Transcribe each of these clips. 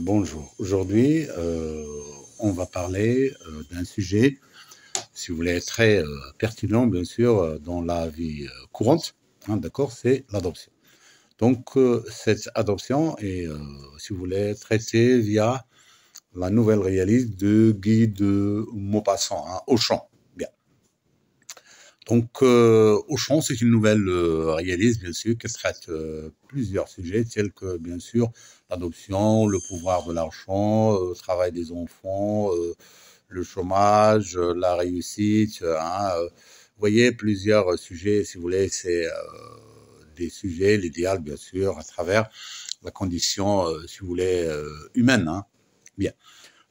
Bonjour. Aujourd'hui, on va parler d'un sujet, si vous voulez, très pertinent, bien sûr, dans la vie courante. Hein, d'accord, c'est l'adoption. Donc, cette adoption est, si vous voulez, traitée via la nouvelle réalise de Guy de Maupassant, hein, Auchan. Bien. Donc, Auchan, c'est une nouvelle réalise, bien sûr, qui traite plusieurs sujets, tels que, bien sûr, l'adoption, le pouvoir de l'argent, le travail des enfants, le chômage, la réussite. Hein, vous voyez, plusieurs sujets, si vous voulez, c'est des sujets, l'idéal, bien sûr, à travers la condition, si vous voulez, humaine. Hein. Bien.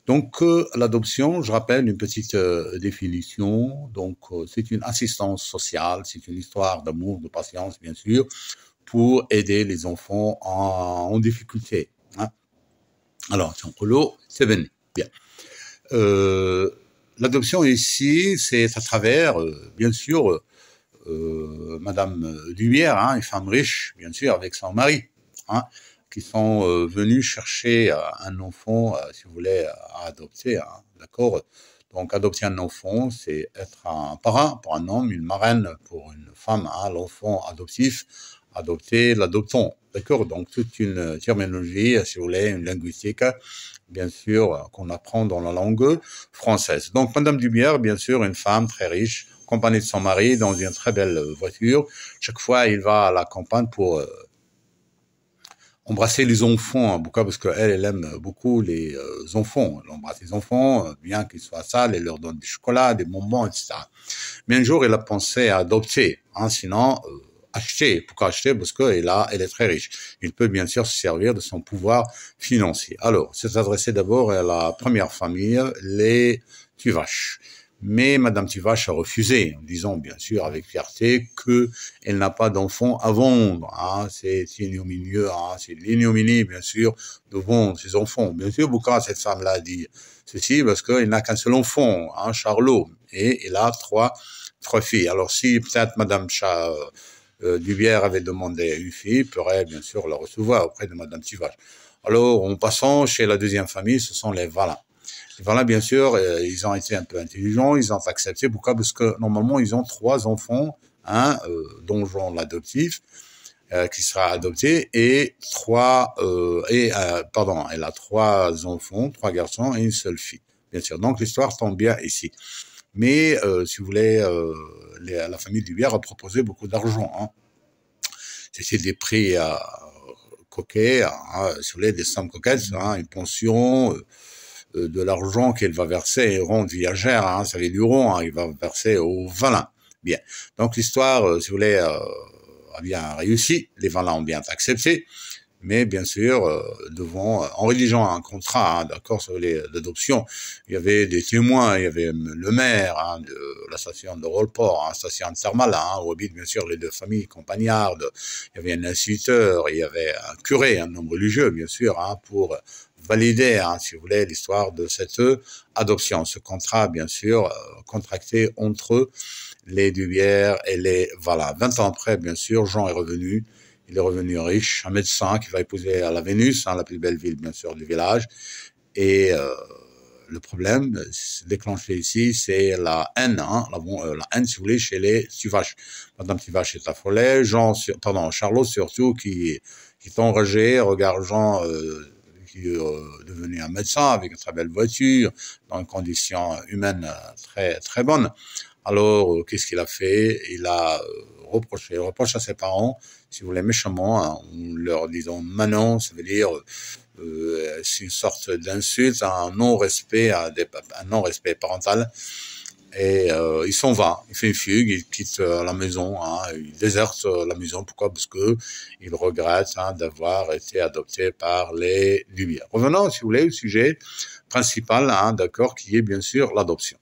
Donc, l'adoption, je rappelle une petite définition. Donc, c'est une assistance sociale, c'est une histoire d'amour, de patience, bien sûr, pour aider les enfants en difficulté. Hein. Alors, c'est venu. Bien. L'adoption ici, c'est à travers, bien sûr, Madame Lumière, hein, une femme riche, bien sûr, avec son mari. Hein, qui sont venus chercher un enfant, si vous voulez, à adopter, hein, d'accord. Donc, adopter un enfant, c'est être un parrain pour un homme, une marraine pour une femme, hein, l'enfant adoptif, adopter l'adoptant, d'accord. Donc, toute une terminologie, si vous voulez, une linguistique, bien sûr, qu'on apprend dans la langue française. Donc, Madame Dubière, bien sûr, une femme très riche, accompagnée de son mari dans une très belle voiture. Chaque fois, il va à la campagne pour embrasser les enfants, pourquoi? Parce qu'elle aime beaucoup les enfants. Elle embrasse les enfants, bien qu'ils soient sales, elle leur donne du chocolat, des bonbons, etc. Mais un jour, elle a pensé à adopter, hein, sinon acheter. Pourquoi acheter? Parce elle est très riche. Il peut bien sûr se servir de son pouvoir financier. Alors, c'est adressé d'abord à la première famille, les Tuvache. Mais Madame Tuvache a refusé, en disant bien sûr avec fierté qu'elle n'a pas d'enfant à vendre. Hein. C'est ignominieux, hein. C'est l'ignominie bien sûr de vendre ses enfants. Bien sûr, pourquoi cette femme-là a dit ceci? Parce qu'il n'a qu'un seul enfant, hein, Charlot, et il a trois filles. Alors si peut-être Madame Dubière avait demandé une fille, il pourrait bien sûr la recevoir auprès de Madame Tuvache. Alors, en passant chez la deuxième famille, ce sont les Valin. Voilà, bien sûr, ils ont été un peu intelligents, ils ont accepté. Pourquoi? Parce que normalement, ils ont 3 enfants, hein, dont Jean l'adoptif, qui sera adopté, et elle a 3 enfants, 3 garçons et une seule fille. Bien sûr. Donc l'histoire tombe bien ici. Mais si vous voulez, la famille Dubière a proposé beaucoup d'argent. Hein. C'était des prix coquets, hein, si vous voulez, des sommes coquettes, hein, une pension. De l'argent qu'elle va verser, rond viagère, hein, ça vient du rond, hein, il va verser au Valin. Bien. Donc l'histoire, si vous voulez, a bien réussi. Les Valins ont bien accepté. Mais bien sûr, en rédigeant un contrat, hein, d'accord, sur l'adoption, il y avait des témoins, il y avait le maire, hein, de la station de Rollport, hein, station de Sermal, hein, où habitent bien sûr les 2 familles campagnardes. Il y avait un instituteur, il y avait un curé, un homme religieux, bien sûr, hein, pour valider, hein, si vous voulez, l'histoire de cette adoption. Ce contrat, bien sûr, contracté entre les Dubière et les Valin. 20 ans après, bien sûr, Jean est revenu. Il est revenu riche, un médecin qui va épouser à la Vénus, hein, la plus belle ville, bien sûr, du village. Et le problème déclenché ici, c'est la haine, hein, la haine, si vous voulez, chez les Tuvache. Madame Tuvache est affolée, Charlot surtout, qui est enragé, regarde Jean qui est devenu un médecin avec une très belle voiture, dans une condition humaine très très bonne. Alors, qu'est-ce qu'il a fait? Il a reproche à ses parents, si vous voulez, méchamment, hein, en leur disant Manon, ça veut dire c'est une sorte d'insulte, un non-respect parental. Et il s'en va, il fait une fugue, il quitte la maison, hein, il déserte la maison. Pourquoi? Parce que il regrette, hein, d'avoir été adopté par les Lumières. Revenons, si vous voulez, au sujet principal, hein, d'accord, qui est bien sûr l'adoption.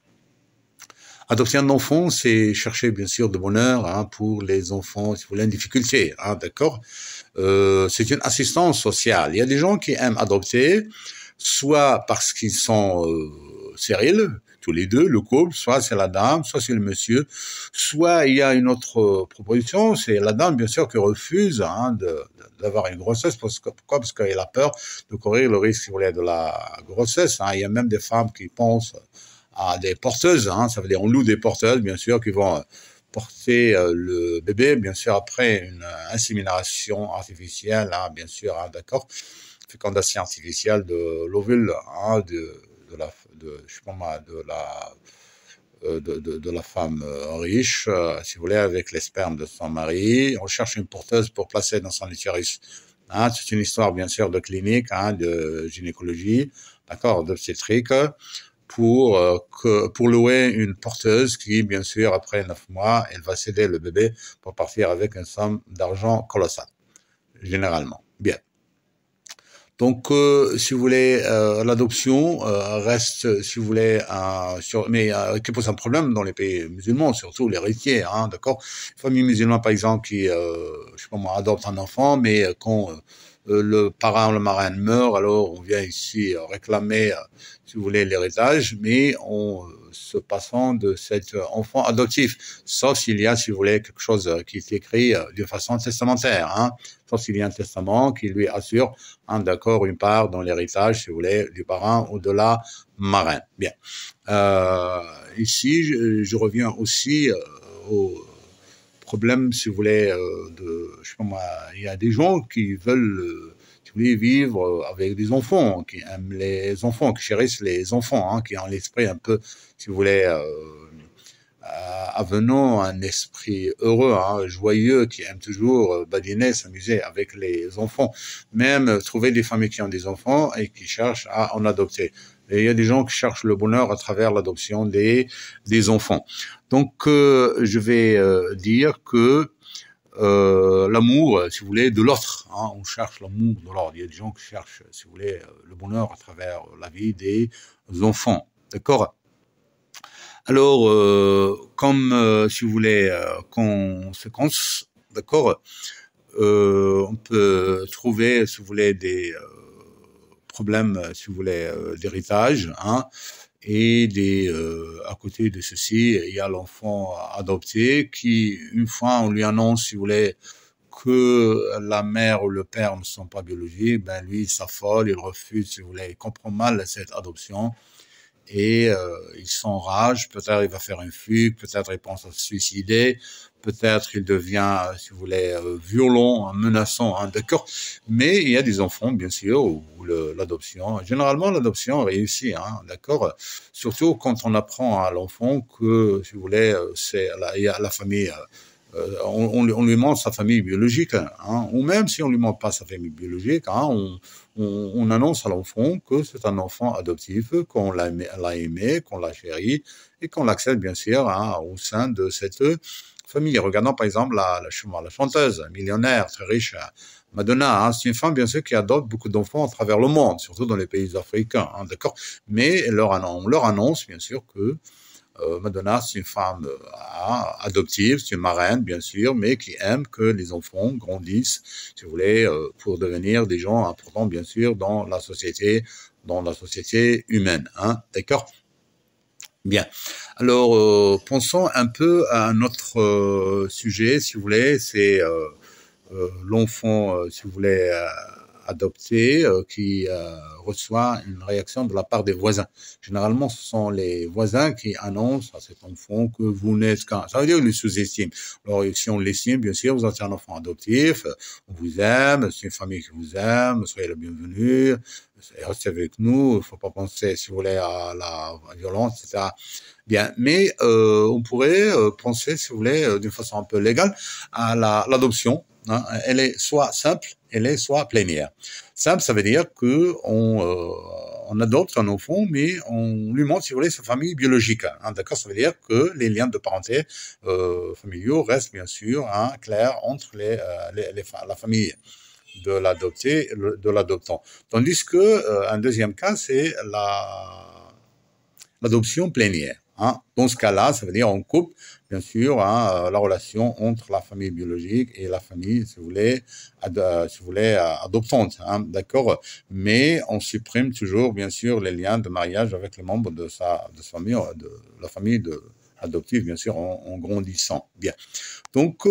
Adopter un enfant, c'est chercher bien sûr de bonheur, hein, pour les enfants, si vous voulez, en difficulté, hein, d'accord. C'est une assistance sociale. Il y a des gens qui aiment adopter, soit parce qu'ils sont stériles, tous les deux, le couple, soit c'est la dame, soit c'est le monsieur, soit il y a une autre proposition, c'est la dame, bien sûr, qui refuse d'avoir une grossesse. Pourquoi? Parce qu'elle a peur de courir le risque, si vous voulez, de la grossesse. Il y a même des femmes qui pensent à des porteuses, ça veut dire on loue des porteuses, bien sûr, qui vont porter le bébé, bien sûr, après une insémination artificielle, bien sûr, d'accord, fécondation artificielle de l'ovule, de la femme riche, si vous voulez, avec les spermes de son mari. On cherche une porteuse pour placer dans son utérus. C'est une histoire, bien sûr, de clinique, de gynécologie, d'accord, d'obstétrique, pour louer une porteuse qui, bien sûr, après 9 mois, elle va céder le bébé pour partir avec une somme d'argent colossale, généralement. Bien. Donc, si vous voulez, l'adoption reste, si vous voulez, qui pose un problème dans les pays musulmans, surtout l'héritier, d'accord. Une famille musulmane, par exemple, qui, je sais pas moi, adopte un enfant, mais quand le parrain ou le marraine meurt, alors on vient ici réclamer, si vous voulez, l'héritage, mais en se passant de cet enfant adoptif, sauf s'il y a, si vous voulez, quelque chose qui est écrit d'une façon testamentaire, sauf s'il y a un testament qui lui assure, d'accord, une part dans l'héritage, si vous voulez, du parrain ou de la marraine. Bien. Ici, je reviens aussi au problème, si vous voulez, je sais pas moi, il y a des gens qui veulent, si vous voulez, vivre avec des enfants, qui aiment les enfants, qui chérissent les enfants, qui ont l'esprit un peu, si vous voulez, avenant un esprit heureux, joyeux, qui aime toujours badiner, s'amuser avec les enfants, même trouver des familles qui ont des enfants et qui cherchent à en adopter. Et il y a des gens qui cherchent le bonheur à travers l'adoption des enfants. Donc, je vais dire que l'amour, si vous voulez, de l'autre. On cherche l'amour de l'autre. Il y a des gens qui cherchent, si vous voulez, le bonheur à travers la vie des enfants. D'accord? Alors, comme, si vous voulez, conséquence, d'accord, on peut trouver, si vous voulez, des problèmes, si vous voulez, d'héritage, et à côté de ceci, il y a l'enfant adopté qui, une fois on lui annonce, si vous voulez, que la mère ou le père ne sont pas biologiques, ben lui, il s'affole, il refuse, si vous voulez, il comprend mal cette adoption. Et il s'enrage, peut-être il va faire une fugue, peut-être il pense à se suicider, peut-être il devient, si vous voulez, violent, menaçant, d'accord. Mais il y a des enfants, bien sûr, où l'adoption, généralement l'adoption réussit, d'accord. Surtout quand on apprend à l'enfant que, si vous voulez, il y a la famille. On lui montre sa famille biologique, ou même si on lui montre pas sa famille biologique, on annonce à l'enfant que c'est un enfant adoptif, qu'on l'a aimé, qu'on l'a chéri et qu'on l'accepte bien sûr au sein de cette famille. Regardons par exemple la chanteuse millionnaire très riche Madonna, c'est une femme bien sûr qui adopte beaucoup d'enfants à travers le monde, surtout dans les pays africains, d'accord. Mais on leur annonce bien sûr que Madonna, c'est une femme adoptive, c'est une marraine, bien sûr, mais qui aime que les enfants grandissent, si vous voulez, pour devenir des gens importants, bien sûr, dans la société humaine, d'accord? Bien. Alors, pensons un peu à un autre sujet, si vous voulez, c'est l'enfant, si vous voulez, adopté qui reçoit une réaction de la part des voisins. Généralement, ce sont les voisins qui annoncent à cet enfant que vous n'êtes qu'un... Ça veut dire qu'ils le sous-estiment. Alors, si on l'estime, bien sûr, vous êtes un enfant adoptif, on vous aime, c'est une famille qui vous aime, soyez le bienvenu, restez avec nous, il ne faut pas penser, si vous voulez, à la violence, etc. Bien, mais on pourrait penser, si vous voulez, d'une façon un peu légale, à l'adoption. Elle est soit simple, elle est soit plénière. Simple, ça veut dire que on adopte un enfant, mais on lui montre, si vous voulez, sa famille biologique. D'accord, ça veut dire que les liens de parenté familiaux restent bien sûr clairs entre la famille de l'adopté et de l'adoptant. Tandis que un deuxième cas, c'est l'adoption plénière. Hein. Dans ce cas-là, ça veut dire on coupe, bien sûr, la relation entre la famille biologique et la famille, si vous voulez, adoptante. Hein, d'accord. Mais on supprime toujours, bien sûr, les liens de mariage avec les membres de sa famille, de la famille adoptive, bien sûr, en grandissant. Bien. Donc,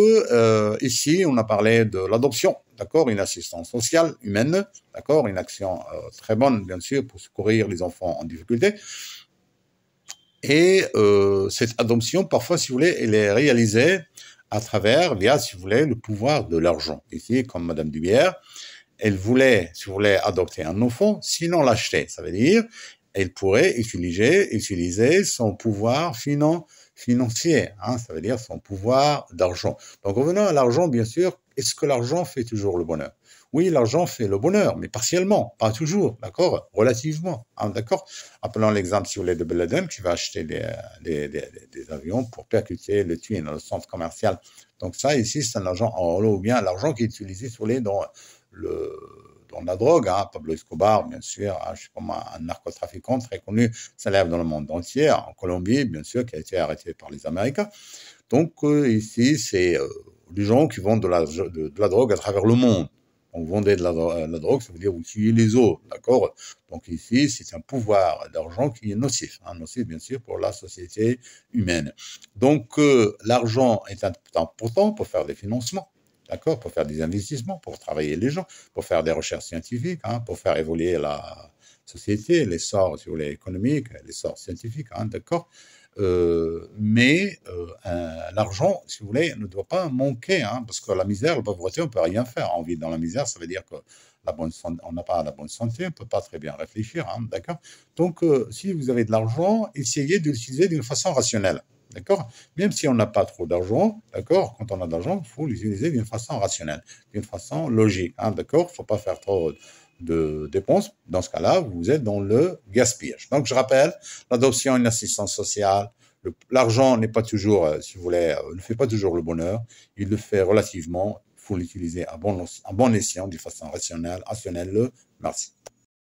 ici, on a parlé de l'adoption, d'accord, une assistance sociale, humaine, d'accord, une action très bonne, bien sûr, pour secourir les enfants en difficulté. Et cette adoption, parfois, si vous voulez, elle est réalisée via, si vous voulez, le pouvoir de l'argent. Ici, comme Madame Dubière, elle voulait, si vous voulez, adopter un enfant, sinon l'acheter. Ça veut dire, elle pourrait utiliser son pouvoir financier, hein, ça veut dire son pouvoir d'argent. Donc, revenons à l'argent, bien sûr. Est-ce que l'argent fait toujours le bonheur? Oui, l'argent fait le bonheur, mais partiellement, pas toujours, d'accord? Relativement, hein, d'accord? Appelons l'exemple, si vous voulez, de Ben Laden qui va acheter des avions pour percuter le Twin dans le centre commercial. Donc ça, ici, c'est un argent en ou bien l'argent qui est utilisé, si vous voulez, dans la drogue, hein, Pablo Escobar, bien sûr, hein, je sais pas moi, un narcotrafiquant très connu, célèbre dans le monde entier, en Colombie, bien sûr, qui a été arrêté par les Américains. Donc ici, c'est des gens qui vendent de la drogue à travers le monde. On vendait de la drogue, ça veut dire tuer les autres, d'accord? Donc ici, c'est un pouvoir d'argent qui est nocif, hein, nocif bien sûr pour la société humaine. Donc l'argent est important pour faire des financements, d'accord? Pour faire des investissements, pour travailler les gens, pour faire des recherches scientifiques, hein, pour faire évoluer la société, l'essor, si vous voulez, économique, l'essor scientifique, hein, d'accord? Mais l'argent, si vous voulez, ne doit pas manquer, hein, parce que la misère, la pauvreté, on ne peut rien faire. On vit dans la misère, ça veut dire que on n'a pas la bonne santé, on ne peut pas très bien réfléchir, hein, d'accord? Donc, si vous avez de l'argent, essayez de l'utiliser d'une façon rationnelle, d'accord? Même si on n'a pas trop d'argent, d'accord? Quand on a de l'argent, il faut l'utiliser d'une façon rationnelle, d'une façon logique, hein, d'accord? Il ne faut pas faire trop de dépenses. Dans ce cas-là, vous êtes dans le gaspillage. Donc, je rappelle, l'adoption et une assistance sociale, l'argent n'est pas toujours, si vous voulez, ne fait pas toujours le bonheur. Il le fait relativement. Il faut l'utiliser à bon escient, de façon rationnelle. Merci.